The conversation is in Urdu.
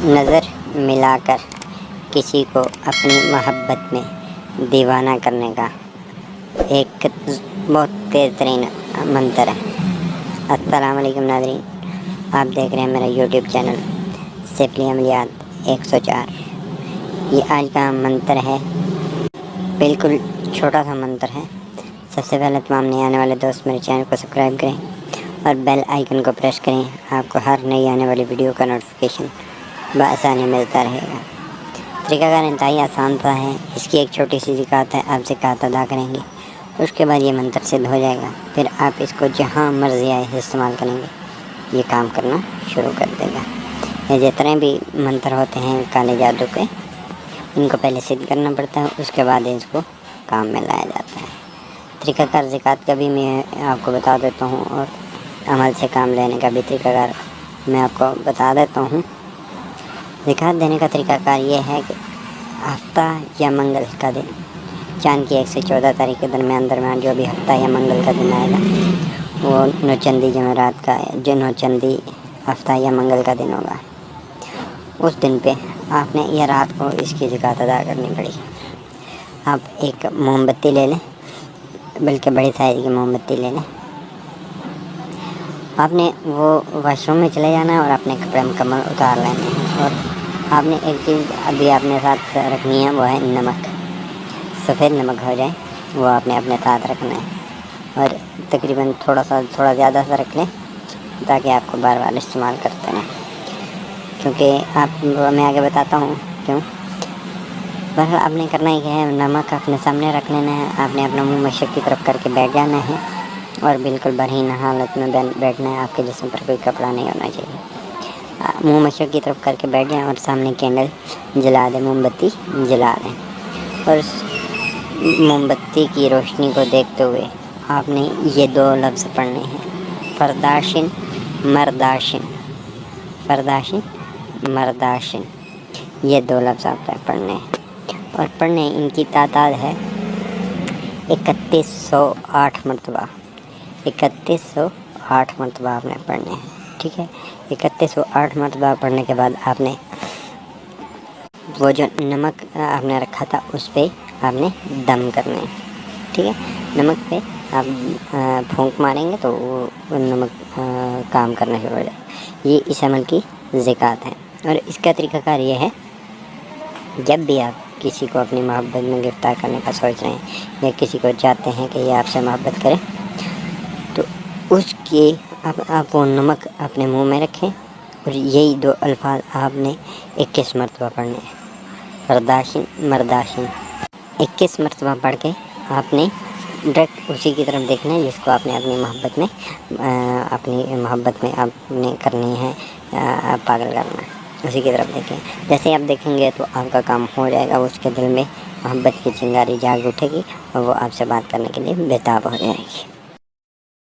نظر ملا کر کسی کو اپنی محبت میں دیوانہ کرنے کا ایک بہت تیز ترین منتر ہے۔ السلام علیکم ناظرین، آپ دیکھ رہے ہیں میرا یوٹیوب چینل سیفلی عملیات 104۔ یہ آج کا منتر ہے، بالکل چھوٹا سا منتر ہے۔ سب سے پہلے تمام نئے آنے والے دوست میرے چینل کو سبسکرائب کریں اور بیل آئیکن کو پریس کریں، آپ کو ہر نئی آنے والی ویڈیو کا نوٹیفیکیشن بآسانی ملتا رہے گا۔ طریقہ کار انتہائی آسان سا ہے، اس کی ایک چھوٹی سی زکات ہے، آپ زکات ادا کریں گے، اس کے بعد یہ منتر سدھ ہو جائے گا، پھر آپ اس کو جہاں مرضی آئے استعمال کریں گے، یہ کام کرنا شروع کر دے گا۔ یہ جتنے بھی منتر ہوتے ہیں کالے جادو کے، ان کو پہلے سدھ کرنا پڑتا ہے، اس کے بعد اس کو کام میں لایا جاتا ہے۔ طریقہ کار زکات کا بھی میں آپ کو بتا دیتا ہوں، اور عمل سے کام لینے کا بھی طریقہ کار میں آپ کو بتا دیتا ہوں۔ زکات دینے کا طریقہ کار یہ ہے کہ ہفتہ یا منگل کا دن، چاند کی 1 سے 14 تاریخ کے درمیان جو بھی ہفتہ یا منگل کا دن آئے گا، وہ نوچندی جمعرات کا جو نوچندی ہفتہ یا منگل کا دن ہوگا، اس دن پہ آپ نے یہ رات کو اس کی زکات ادا کرنی پڑی۔ آپ ایک موم بتی لے لیں، بلکہ بڑی سائز کی موم بتی لے لیں۔ آپ نے وہ واش روم میں چلے جانا ہے اور اپنے کپڑے مکمل اتار لینے ہیں، اور آپ نے ایک چیز ابھی اپنے ساتھ رکھنی ہے، وہ ہے نمک۔ سفید نمک ہو جائے وہ آپ نے اپنے ساتھ رکھنا ہے، اور تقریباً تھوڑا زیادہ سا رکھ لیں تاکہ آپ کو بار بار استعمال کرتے رہیں، کیونکہ میں آگے بتاتا ہوں کیوں۔ بس آپ نے کرنا ہی ہے، نمک اپنے سامنے رکھ لینا ہے، آپ نے اپنا منہ مشک کی طرف کر کے بیٹھ جانا ہے، اور بالکل برہنہ حالت میں بیٹھنا ہے، آپ کے جسم پر کوئی کپڑا نہیں ہونا چاہیے۔ منہ مشک کی طرف کر کے بیٹھ جائیں اور سامنے کینڈل جلا دیں، موم بتی جلا دیں، اور اس موم بتی کی روشنی کو دیکھتے ہوئے آپ نے یہ 2 لفظ پڑھنے ہیں، فرداشن مرداشن، فرداشن مرداشن، یہ 2 لفظ آپ نے پڑھنے ہیں، اور پڑھنے ان کی تعداد ہے 3108 مرتبہ۔ 3108 مرتبہ آپ نے پڑھنے ہیں، ٹھیک ہے۔ 3108 مرتبہ پڑھنے کے بعد آپ نے وہ جو نمک آپ نے رکھا تھا اس پہ آپ نے دم کرنا ہے، ٹھیک ہے۔ نمک پہ آپ پھونک ماریں گے تو وہ نمک کام کرنا شروع ہو جائے۔ یہ اس عمل کی زکات ہے، اور اس کا طریقہ کار یہ ہے، جب بھی آپ کسی کو اپنی محبت میں گرفتار کرنے کا سوچ رہے ہیں، یا کسی کو چاہتے ہیں کہ یہ آپ سے محبت کرے، تو اس کی آپ وہ نمک اپنے منہ میں رکھیں، اور یہی 2 الفاظ آپ نے 21 مرتبہ پڑھنے ہیں، فرداشن مرداشن۔ 21 مرتبہ پڑھ کے آپ نے ڈائریکٹ اسی کی طرف دیکھنا ہے جس کو آپ نے اپنی محبت میں آپ نے کرنی ہے، پاگل کرنا ہے، اسی کی طرف دیکھیں۔ جیسے آپ دیکھیں گے تو آپ کا کام ہو جائے گا، اس کے دل میں محبت کی چنگاری جاگ اٹھے گی، اور وہ آپ سے بات کرنے کے لیے بے تاب ہو جائے گی۔